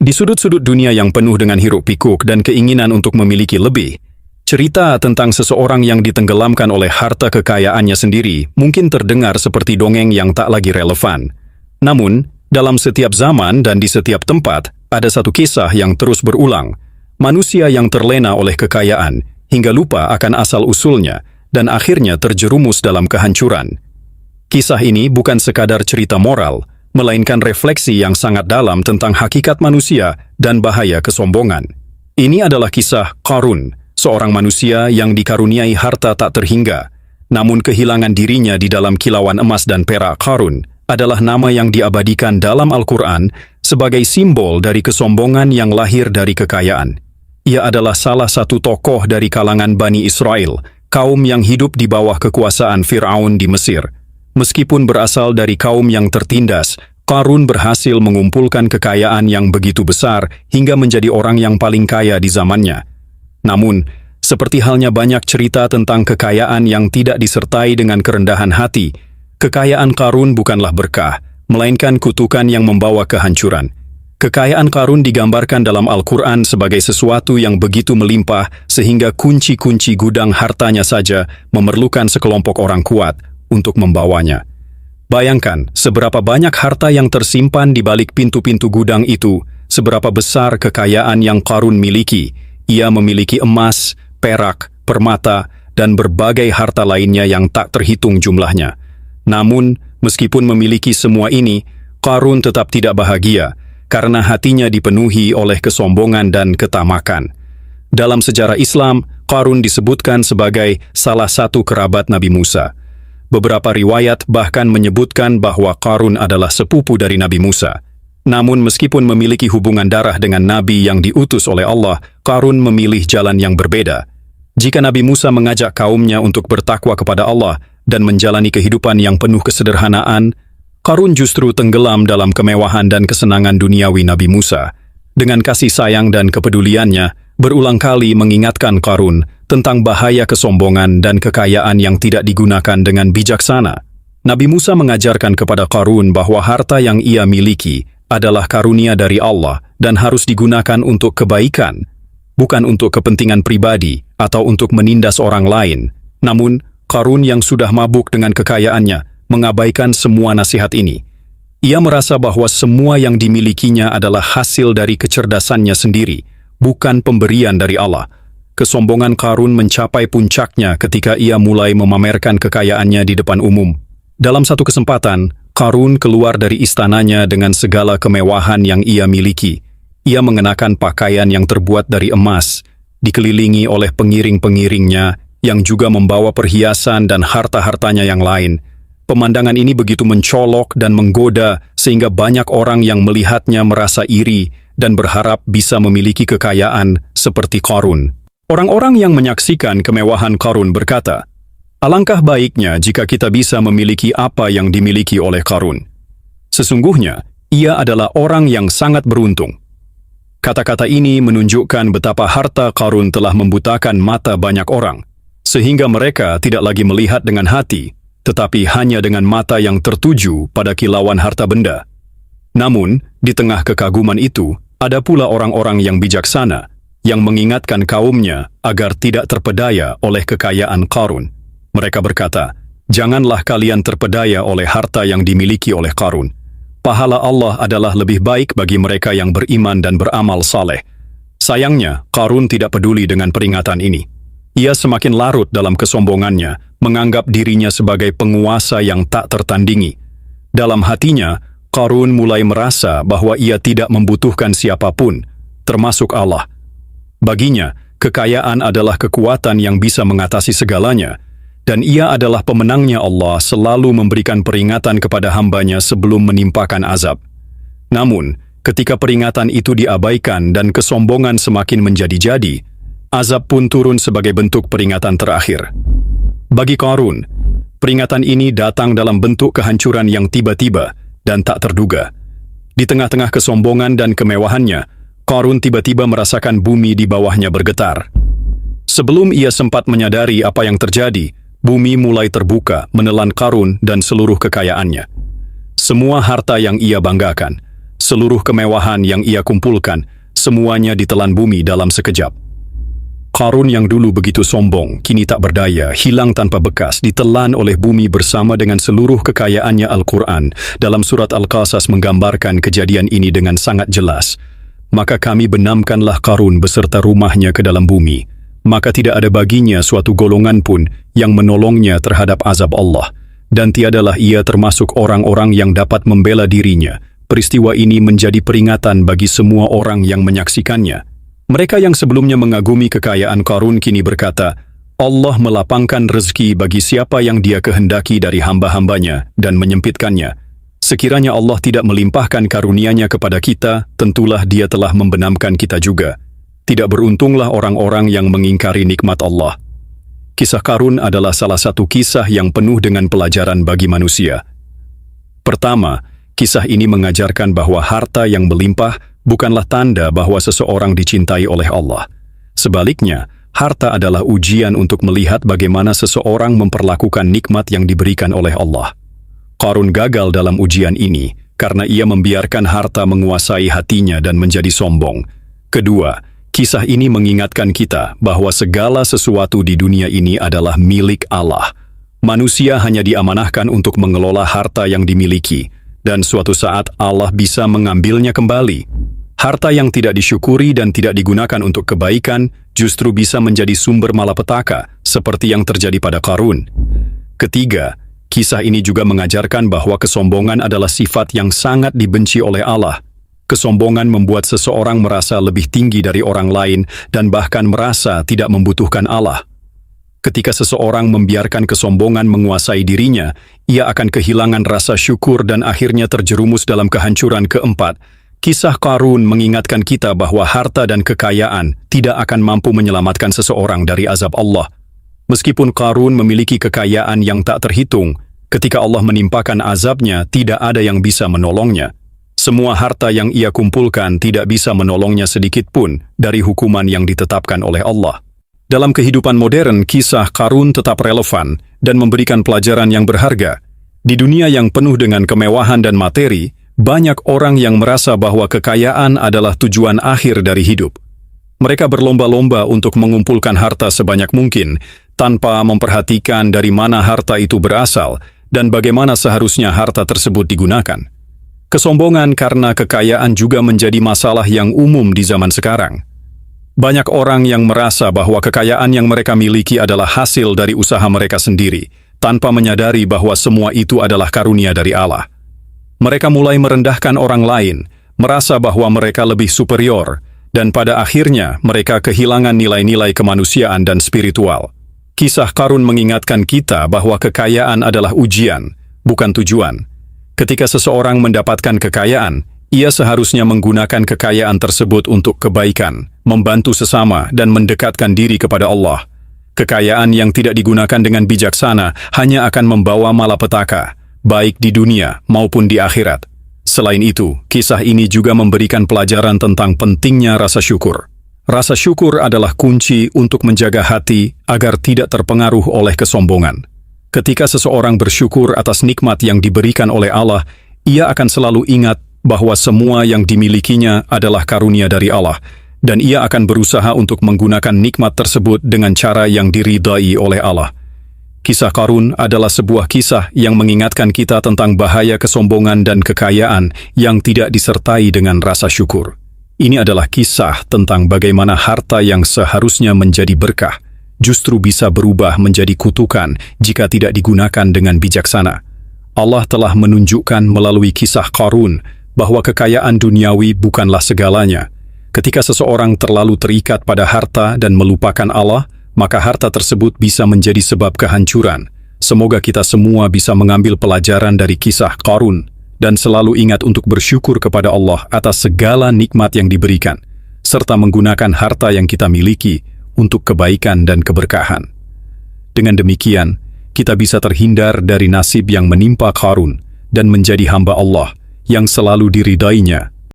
Di sudut-sudut dunia yang penuh dengan hiruk-pikuk dan keinginan untuk memiliki lebih, cerita tentang seseorang yang ditenggelamkan oleh harta kekayaannya sendiri mungkin terdengar seperti dongeng yang tak lagi relevan. Namun, dalam setiap zaman dan di setiap tempat, ada satu kisah yang terus berulang. Manusia yang terlena oleh kekayaan hingga lupa akan asal-usulnya dan akhirnya terjerumus dalam kehancuran. Kisah ini bukan sekadar cerita moral, melainkan refleksi yang sangat dalam tentang hakikat manusia dan bahaya kesombongan. Ini adalah kisah Qarun, seorang manusia yang dikaruniai harta tak terhingga, namun kehilangan dirinya di dalam kilauan emas dan perak. Qarun adalah nama yang diabadikan dalam Al-Quran sebagai simbol dari kesombongan yang lahir dari kekayaan. Ia adalah salah satu tokoh dari kalangan Bani Israel, kaum yang hidup di bawah kekuasaan Fir'aun di Mesir. Meskipun berasal dari kaum yang tertindas, Qarun berhasil mengumpulkan kekayaan yang begitu besar hingga menjadi orang yang paling kaya di zamannya. Namun, seperti halnya banyak cerita tentang kekayaan yang tidak disertai dengan kerendahan hati, kekayaan Qarun bukanlah berkah, melainkan kutukan yang membawa kehancuran. Kekayaan Qarun digambarkan dalam Al-Quran sebagai sesuatu yang begitu melimpah sehingga kunci-kunci gudang hartanya saja memerlukan sekelompok orang kuat untuk membawanya. Bayangkan seberapa banyak harta yang tersimpan di balik pintu-pintu gudang itu, seberapa besar kekayaan yang Qarun miliki. Ia memiliki emas, perak, permata, dan berbagai harta lainnya yang tak terhitung jumlahnya. Namun, meskipun memiliki semua ini, Qarun tetap tidak bahagia karena hatinya dipenuhi oleh kesombongan dan ketamakan. Dalam sejarah Islam, Qarun disebutkan sebagai salah satu kerabat Nabi Musa. Beberapa riwayat bahkan menyebutkan bahwa Qarun adalah sepupu dari Nabi Musa. Namun meskipun memiliki hubungan darah dengan Nabi yang diutus oleh Allah, Qarun memilih jalan yang berbeda. Jika Nabi Musa mengajak kaumnya untuk bertakwa kepada Allah dan menjalani kehidupan yang penuh kesederhanaan, Qarun justru tenggelam dalam kemewahan dan kesenangan duniawi Nabi Musa. Dengan kasih sayang dan kepeduliannya, berulang kali mengingatkan Qarun tentang bahaya kesombongan dan kekayaan yang tidak digunakan dengan bijaksana. Nabi Musa mengajarkan kepada Qarun bahwa harta yang ia miliki adalah karunia dari Allah dan harus digunakan untuk kebaikan, bukan untuk kepentingan pribadi atau untuk menindas orang lain. Namun, Qarun yang sudah mabuk dengan kekayaannya mengabaikan semua nasihat ini. Ia merasa bahwa semua yang dimilikinya adalah hasil dari kecerdasannya sendiri, bukan pemberian dari Allah. Kesombongan Qarun mencapai puncaknya ketika ia mulai memamerkan kekayaannya di depan umum. Dalam satu kesempatan, Qarun keluar dari istananya dengan segala kemewahan yang ia miliki. Ia mengenakan pakaian yang terbuat dari emas, dikelilingi oleh pengiring-pengiringnya yang juga membawa perhiasan dan harta-hartanya yang lain. Pemandangan ini begitu mencolok dan menggoda sehingga banyak orang yang melihatnya merasa iri dan berharap bisa memiliki kekayaan seperti Qarun. Orang-orang yang menyaksikan kemewahan Qarun berkata, "Alangkah baiknya jika kita bisa memiliki apa yang dimiliki oleh Qarun. Sesungguhnya, ia adalah orang yang sangat beruntung." Kata-kata ini menunjukkan betapa harta Qarun telah membutakan mata banyak orang, sehingga mereka tidak lagi melihat dengan hati, tetapi hanya dengan mata yang tertuju pada kilauan harta benda. Namun, di tengah kekaguman itu, ada pula orang-orang yang bijaksana, yang mengingatkan kaumnya agar tidak terpedaya oleh kekayaan Qarun. Mereka berkata, "Janganlah kalian terpedaya oleh harta yang dimiliki oleh Qarun. Pahala Allah adalah lebih baik bagi mereka yang beriman dan beramal saleh." Sayangnya, Qarun tidak peduli dengan peringatan ini. Ia semakin larut dalam kesombongannya, menganggap dirinya sebagai penguasa yang tak tertandingi. Dalam hatinya, Qarun mulai merasa bahwa ia tidak membutuhkan siapapun, termasuk Allah. Baginya, kekayaan adalah kekuatan yang bisa mengatasi segalanya, dan ia adalah pemenangnya. Allah selalu memberikan peringatan kepada hambanya sebelum menimpakan azab. Namun, ketika peringatan itu diabaikan dan kesombongan semakin menjadi-jadi, azab pun turun sebagai bentuk peringatan terakhir. Bagi Qarun, peringatan ini datang dalam bentuk kehancuran yang tiba-tiba dan tak terduga. Di tengah-tengah kesombongan dan kemewahannya, Qarun tiba-tiba merasakan bumi di bawahnya bergetar. Sebelum ia sempat menyadari apa yang terjadi, bumi mulai terbuka menelan Qarun dan seluruh kekayaannya. Semua harta yang ia banggakan, Seluruh kemewahan yang ia kumpulkan, semuanya ditelan bumi dalam sekejap. Qarun yang dulu begitu sombong, kini tak berdaya, hilang tanpa bekas, ditelan oleh bumi bersama dengan seluruh kekayaannya. Al-Quran dalam surat Al-Qasas menggambarkan kejadian ini dengan sangat jelas. Maka kami benamkanlah Qarun beserta rumahnya ke dalam bumi. Maka tidak ada baginya suatu golongan pun yang menolongnya terhadap azab Allah. Dan tiadalah ia termasuk orang-orang yang dapat membela dirinya. Peristiwa ini menjadi peringatan bagi semua orang yang menyaksikannya. Mereka yang sebelumnya mengagumi kekayaan Qarun kini berkata, Allah melapangkan rezeki bagi siapa yang Dia kehendaki dari hamba-hambanya dan menyempitkannya. Sekiranya Allah tidak melimpahkan karunia-Nya kepada kita, tentulah Dia telah membenamkan kita juga. Tidak beruntunglah orang-orang yang mengingkari nikmat Allah. Kisah Qarun adalah salah satu kisah yang penuh dengan pelajaran bagi manusia. Pertama, kisah ini mengajarkan bahwa harta yang melimpah bukanlah tanda bahwa seseorang dicintai oleh Allah. Sebaliknya, harta adalah ujian untuk melihat bagaimana seseorang memperlakukan nikmat yang diberikan oleh Allah. Qarun gagal dalam ujian ini karena ia membiarkan harta menguasai hatinya dan menjadi sombong. Kedua, kisah ini mengingatkan kita bahwa segala sesuatu di dunia ini adalah milik Allah. Manusia hanya diamanahkan untuk mengelola harta yang dimiliki, dan suatu saat Allah bisa mengambilnya kembali. Harta yang tidak disyukuri dan tidak digunakan untuk kebaikan justru bisa menjadi sumber malapetaka, seperti yang terjadi pada Qarun. Ketiga, kisah ini juga mengajarkan bahwa kesombongan adalah sifat yang sangat dibenci oleh Allah. Kesombongan membuat seseorang merasa lebih tinggi dari orang lain dan bahkan merasa tidak membutuhkan Allah. Ketika seseorang membiarkan kesombongan menguasai dirinya, ia akan kehilangan rasa syukur dan akhirnya terjerumus dalam kehancuran. Keempat, kisah Qarun mengingatkan kita bahwa harta dan kekayaan tidak akan mampu menyelamatkan seseorang dari azab Allah. Meskipun Qarun memiliki kekayaan yang tak terhitung, ketika Allah menimpakan azabnya, tidak ada yang bisa menolongnya. Semua harta yang ia kumpulkan tidak bisa menolongnya sedikit pun dari hukuman yang ditetapkan oleh Allah. Dalam kehidupan modern, kisah Qarun tetap relevan dan memberikan pelajaran yang berharga. Di dunia yang penuh dengan kemewahan dan materi, banyak orang yang merasa bahwa kekayaan adalah tujuan akhir dari hidup. Mereka berlomba-lomba untuk mengumpulkan harta sebanyak mungkin, tanpa memperhatikan dari mana harta itu berasal dan bagaimana seharusnya harta tersebut digunakan. Kesombongan karena kekayaan juga menjadi masalah yang umum di zaman sekarang. Banyak orang yang merasa bahwa kekayaan yang mereka miliki adalah hasil dari usaha mereka sendiri, tanpa menyadari bahwa semua itu adalah karunia dari Allah. Mereka mulai merendahkan orang lain, merasa bahwa mereka lebih superior, dan pada akhirnya mereka kehilangan nilai-nilai kemanusiaan dan spiritual. Kisah Qarun mengingatkan kita bahwa kekayaan adalah ujian, bukan tujuan. Ketika seseorang mendapatkan kekayaan, ia seharusnya menggunakan kekayaan tersebut untuk kebaikan, membantu sesama, dan mendekatkan diri kepada Allah. Kekayaan yang tidak digunakan dengan bijaksana hanya akan membawa malapetaka, baik di dunia maupun di akhirat. Selain itu, kisah ini juga memberikan pelajaran tentang pentingnya rasa syukur. Rasa syukur adalah kunci untuk menjaga hati agar tidak terpengaruh oleh kesombongan. Ketika seseorang bersyukur atas nikmat yang diberikan oleh Allah, ia akan selalu ingat bahwa semua yang dimilikinya adalah karunia dari Allah, dan ia akan berusaha untuk menggunakan nikmat tersebut dengan cara yang diridai oleh Allah. Kisah Qarun adalah sebuah kisah yang mengingatkan kita tentang bahaya kesombongan dan kekayaan yang tidak disertai dengan rasa syukur. Ini adalah kisah tentang bagaimana harta yang seharusnya menjadi berkah justru bisa berubah menjadi kutukan jika tidak digunakan dengan bijaksana. Allah telah menunjukkan melalui kisah Qarun bahwa kekayaan duniawi bukanlah segalanya. Ketika seseorang terlalu terikat pada harta dan melupakan Allah, maka harta tersebut bisa menjadi sebab kehancuran. Semoga kita semua bisa mengambil pelajaran dari kisah Qarun dan selalu ingat untuk bersyukur kepada Allah atas segala nikmat yang diberikan, serta menggunakan harta yang kita miliki untuk kebaikan dan keberkahan. Dengan demikian, kita bisa terhindar dari nasib yang menimpa Qarun dan menjadi hamba Allah yang selalu diridainya